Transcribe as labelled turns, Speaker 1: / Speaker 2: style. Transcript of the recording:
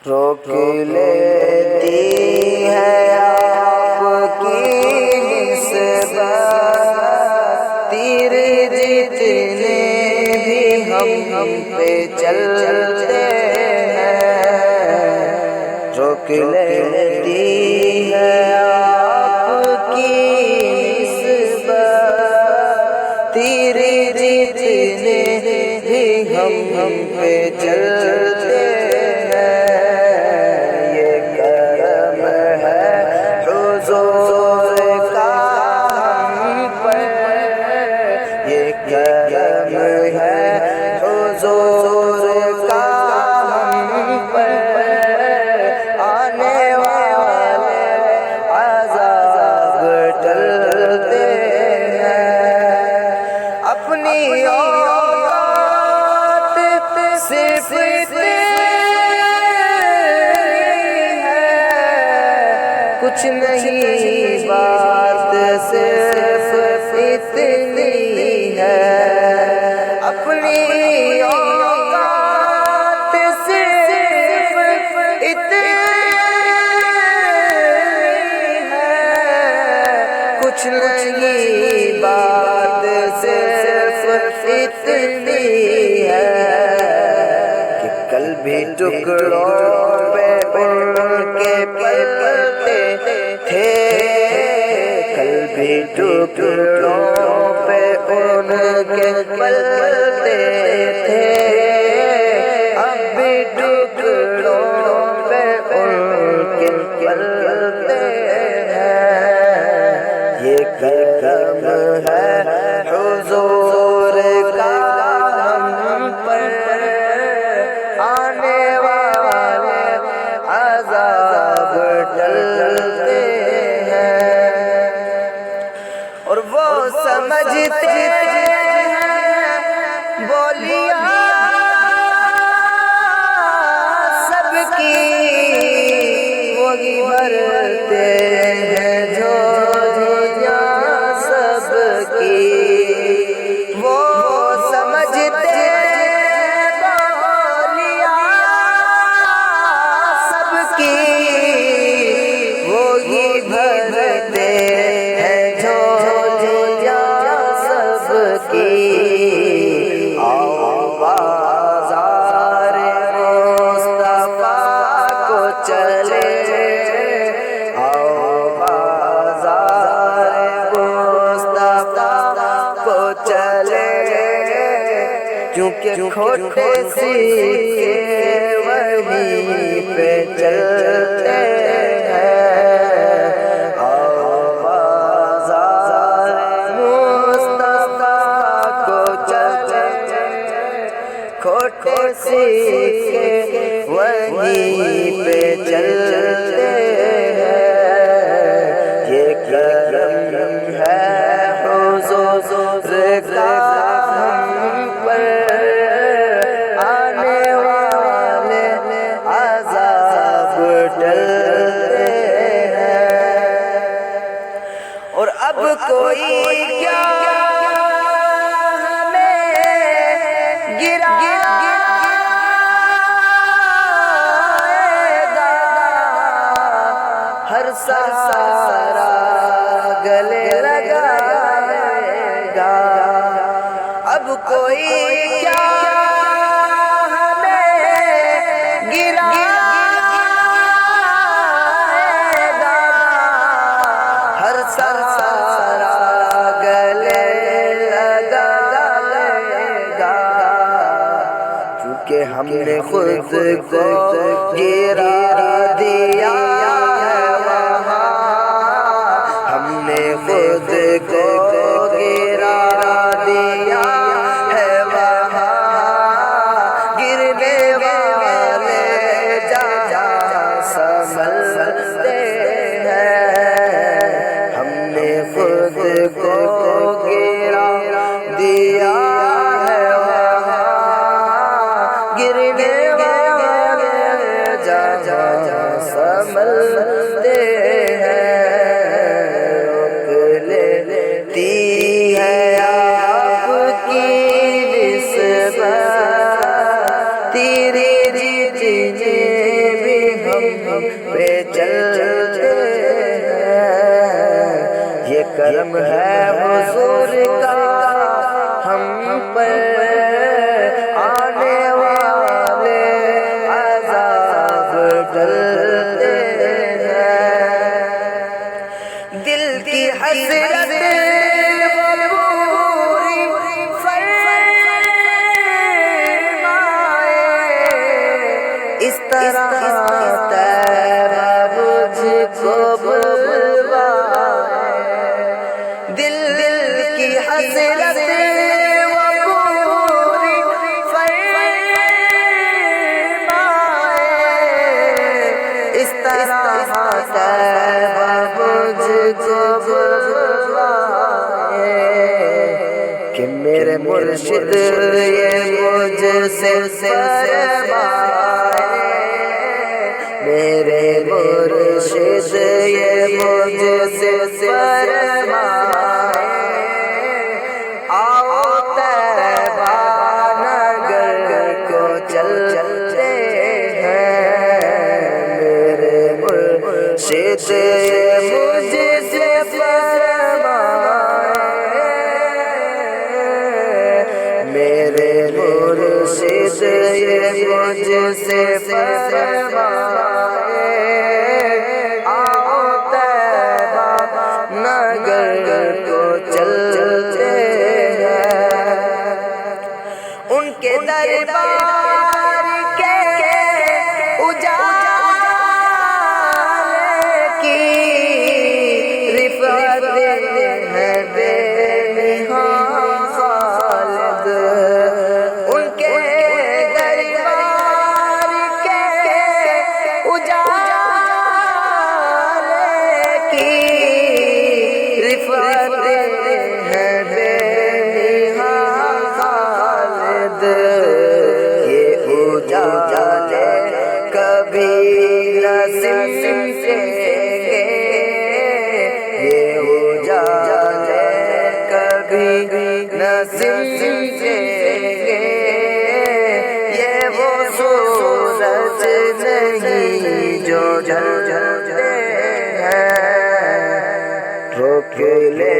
Speaker 1: روک لیتی ہے آپ کی نسبت، تیر جتنے بھی ہم پہ چلتے ہیں، روک لیتی ہے آپ کی نسبت، تیر جتنے بھی ہم پہ چلتے ہیں، یہ کرم ہے حضور کا ہم پر، یہ کرم ہے حضور کا ہم پر، آنے والے عذاب ٹلتے ہیں، اپنی اوقات صرف کچھ نہیں، بات صرف اتنی ہے، اپنی اوقات صرف اتنی ہے، کچھ نہیں، بات صرف اتنی ہے، کہ کل بھی ٹکڑوں پہ ان کے پلتے تھے، کل بھی ٹکڑوں پہ ان کے پلتے تھے، اب بھی ٹکڑوں پہ ان کے پلتے ہیں، یہ کرم ہے حضور کا ہم پر، آنے والے عذاب ٹلتے ہیں، اور وہ سمجھتے ہیں بولیاں سب کی وہی بھرتے ہیں جھولیاں سب کی، وہ سمجھتے بولیاں سب کی وہی بھرتے ہیں جھولیاں سب کی، آؤ بازار مصطفیٰ کو چلے، آؤ بازار مصطفیٰ کو چلے، کیونکہ کھوٹے سکے وہیں پہ چلتے ہیں، آؤ بازار مصطفیٰ کو چلے، کھوٹے سکے وہیں پہ چلتے ہیں، یہ کرم ہے حضور کا ہم پر، آنے والے عذاب ٹلتے ہیں، اور اب کوئی کیا ہمیں گرائے گا، ہر سہارا گلے لگائے گا، اب کوئی کیا ہمیں گرائے گا، ہر سہارا گلے لگائے گا، کیونکہ ہم نے خود کو گرا دیا ہے وہاں، ہم نے خود کو گرا دیا ہے وہاں، گرنے والے جہاں سنبھلتے ہیں، ہم نے خود کو گرا دیا ہے وہاں، گرنے والے جہاں سنبھلتے ہیں، روک لیتی ہے آپ کی نسبت، تیری جتنے بھی پہ چلتے ہیں، یہ کرم ہے حضور کا ہم پر آنے والے عذاب ٹلتے ہیں۔ دل کی حسرت پوری فرمائے، اس طرح تیرا مجھ کو بلوائے۔ دل کی حسرت پوری فرمائے، اس طرح تیرا مجھ کو بلوائے کہ میرے مرشد یہ مجھ سے فرمائے، میرے مرشد یہ مجھ سے فرمائے، آؤ طیبہ نگر کو چلتے ہیں، میرے مرشد یہ مجھ سے فرمائے، میرے مرشد یہ مجھ سے فرمائے، آؤ طیبہ نگر کو چلتے ہیں۔ ان کے دربار کے اجالے کی رفعت ہے بے نہا خالد، ان کے دربار کے اجالے کی رفعت ہے بے نہا خالد، یہ اجالے کبھی نہ سمٹیں گے، یہ اجالے کبھی نہ سمٹیں گے، یہ وہ سورج نہیں جو جلتے ہیں، روک لے